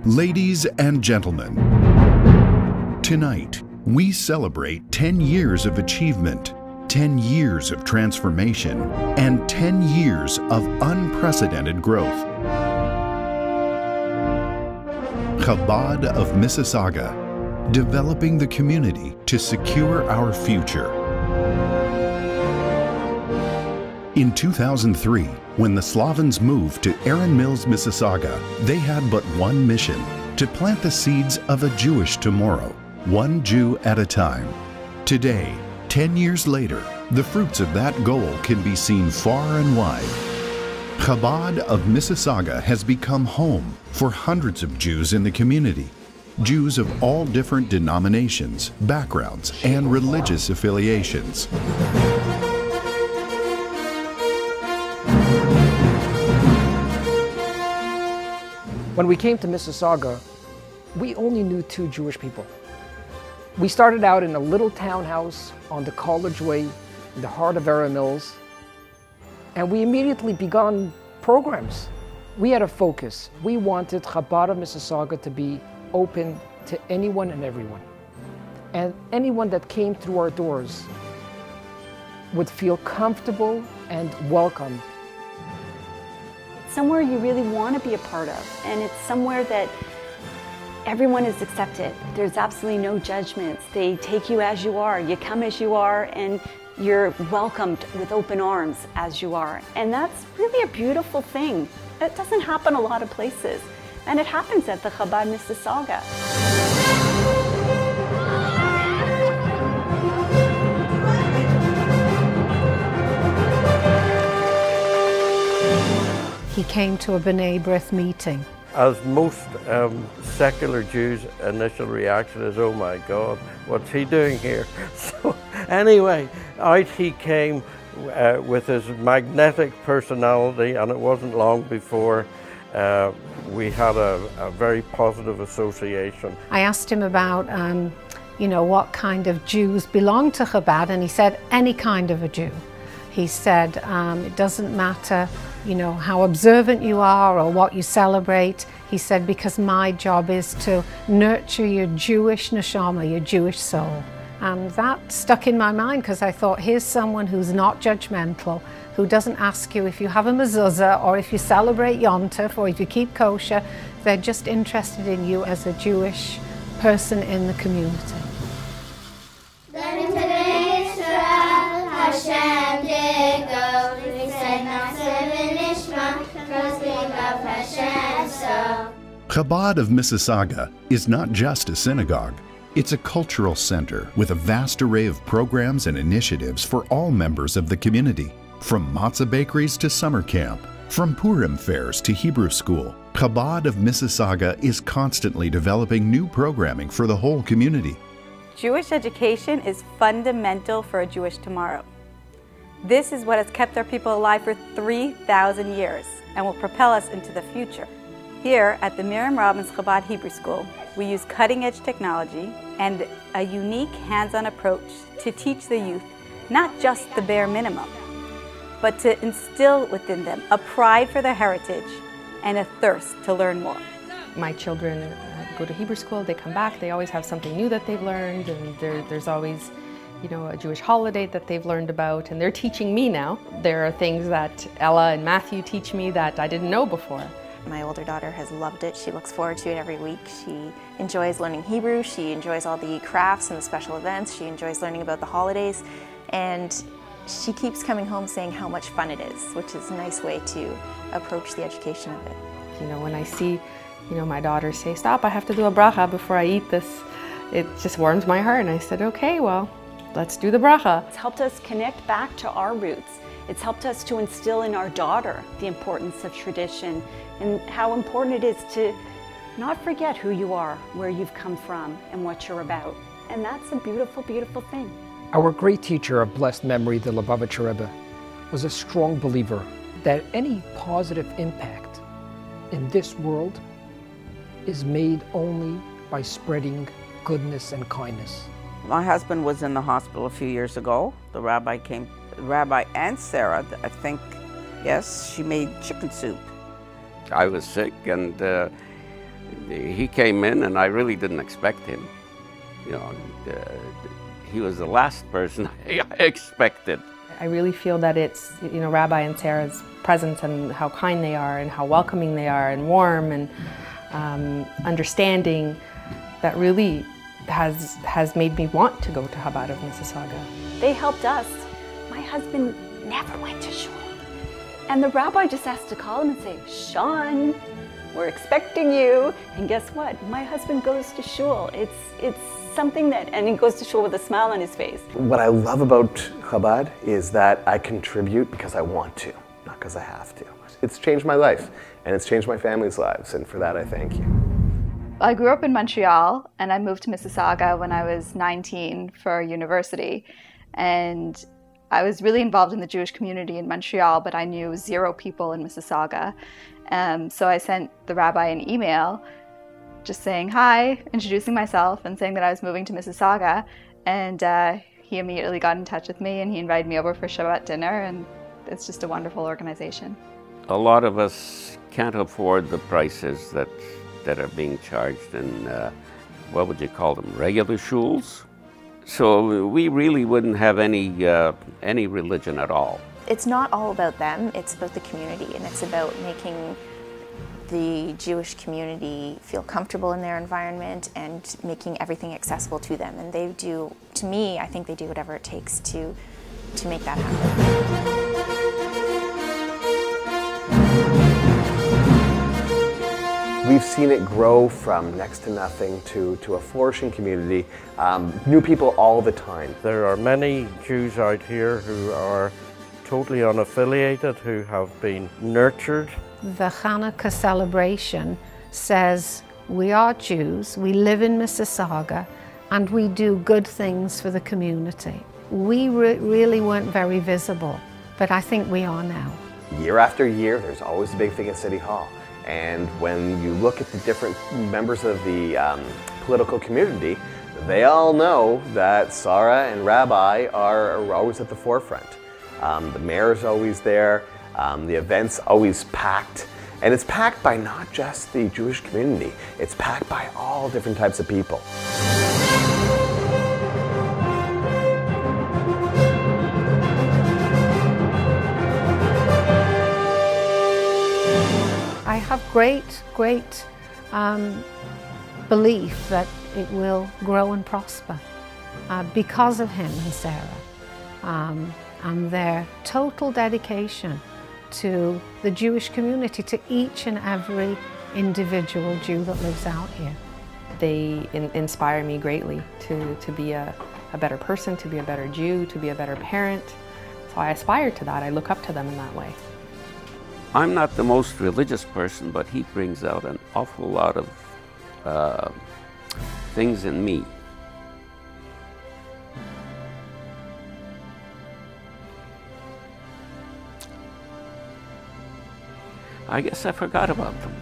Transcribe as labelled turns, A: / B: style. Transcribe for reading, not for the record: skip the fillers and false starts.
A: Ladies and gentlemen, tonight we celebrate 10 years of achievement, 10 years of transformation, and 10 years of unprecedented growth. Chabad of Mississauga, developing the community to secure our future. In 2003, when the Slavans moved to Erin Mills, Mississauga, they had but one mission: to plant the seeds of a Jewish tomorrow, one Jew at a time. Today, 10 years later, the fruits of that goal can be seen far and wide. Chabad of Mississauga has become home for hundreds of Jews in the community. Jews of all different denominations, backgrounds, and religious affiliations.
B: When we came to Mississauga, we only knew 2 Jewish people. We started out in a little townhouse on the College Way in the heart of Erin Mills, and we immediately began programs. We had a focus. We wanted Chabad of Mississauga to be open to anyone and everyone. And anyone that came through our doors would feel comfortable and welcome.
C: Somewhere you really want to be a part of, and it's somewhere that everyone is accepted. There's absolutely no judgments. They take you as you are. You come as you are, and you're welcomed with open arms as you are. And that's really a beautiful thing. It doesn't happen a lot of places, and it happens at the Chabad Mississauga.
D: He came to a B'nai B'rith meeting.
E: As most secular Jews' initial reaction is, oh my God, what's he doing here? So anyway, out he came with his magnetic personality, and it wasn't long before we had a very positive association. I
D: asked him about, you know, what kind of Jews belong to Chabad, and he said, any kind of a Jew. He said, it doesn't matter, you know, how observant you are or what you celebrate. He said, because my job is to nurture your Jewish neshama, your Jewish soul. And that stuck in my mind, because I thought, here's someone who's not judgmental, who doesn't ask you if you have a mezuzah or if you celebrate Yom Tov or if you keep kosher. They're just interested in you as a Jewish person in the community.
A: Chabad of Mississauga is not just a synagogue. It's a cultural center with a vast array of programs and initiatives for all members of the community. From matzah bakeries to summer camp, from Purim fairs to Hebrew school, Chabad of Mississauga is constantly developing new programming for the whole community.
F: Jewish education is fundamental for a Jewish tomorrow. This is what has kept our people alive for 3,000 years and will propel us into the future. Here at the Miriam Robbins Chabad Hebrew School, we use cutting-edge technology and a unique hands-on approach to teach the youth not just the bare minimum, but to instill within them a pride for their heritage and a thirst to learn more.
G: My children go to Hebrew school, they come back, they always have something new that they've learned, and there's always, you know, a Jewish holiday that they've learned about, and they're teaching me now. There are things that Ella and Matthew teach me that I didn't know before.
H: My older daughter has loved it. She looks forward to it every week. She enjoys learning Hebrew. She enjoys all the crafts and the special events. She enjoys learning about the holidays. And she keeps coming home saying how much fun it is, which is a nice way to approach the education of it.
G: You know, when I see, you know, my daughter say, stop, I have to do a bracha before I eat this, it just warms my heart. And I said, okay, well, let's do the bracha.
C: It's helped us connect back to our roots. It's helped us to instill in our daughter the importance of tradition and how important it is to not forget who you are, where you've come from, and what you're about. And that's a beautiful, beautiful thing.
B: Our great teacher of blessed memory, the Lubavitcher Rebbe, was a strong believer that any positive impact in this world is made only by spreading goodness and kindness.
I: My husband was in the hospital a few years ago. The rabbi and Sarah, I think, yes, she made chicken soup.
E: I was sick, and
J: He came in and I really didn't expect him. You know, he was the last person I expected.
G: I really feel that it's, you know, Rabbi and Sarah's presence and how kind they are and how welcoming they are and warm and understanding that really has made me want to go to Chabad of Mississauga.
C: They helped us. My husband never went to shul. And the rabbi just has to call him and say, Sean, we're expecting you. And guess what? My husband goes to shul. It's something that, and he goes to shul with a smile on his face.
K: What I love about Chabad is that I contribute because I want to, not because I have to. It's changed my life, and it's changed my family's lives, and for that I thank you.
L: I grew up in Montreal, and I moved to Mississauga when I was 19 for university. And I was really involved in the Jewish community in Montreal, but I knew 0 people in Mississauga. So I sent the rabbi an email just saying hi, introducing myself, and saying that I was moving to Mississauga. And he immediately got in touch with me, and he invited me over for Shabbat dinner, and it's just a wonderful organization.
J: A lot of us can't afford the prices that are being charged in, what would you call them, regular shuls? So we really wouldn't have any religion at all.
H: It's not all about them, it's about the community, and it's about making the Jewish community feel comfortable in their environment and making everything accessible to them. And they do, to me, I think they do whatever it takes to make that happen.
K: We've seen it grow from next to nothing to a flourishing community, new people all the time.
E: There are many Jews out here who are totally unaffiliated, who have been nurtured.
D: The Hanukkah celebration says we are Jews, we live in Mississauga, and we do good things for the community. We really weren't very visible, but I think we are now.
K: Year after year, there's always a big thing at City Hall. And when you look at the different members of the political community, they all know that Sarah and Rabbi are always at the forefront. The mayor's always there, the event's always packed. And it's packed by not just the Jewish community, it's packed by all different types of people.
D: I have great belief that it will grow and prosper because of him and Sarah and their total dedication to the Jewish community, to each and every individual Jew that lives out here.
G: They inspire me greatly to be a better person, to be a better Jew, to be a better parent. So I aspire to that. I look up to them in that way.
J: I'm not the most religious person, but he brings out an awful lot of things in me. I guess I forgot about them.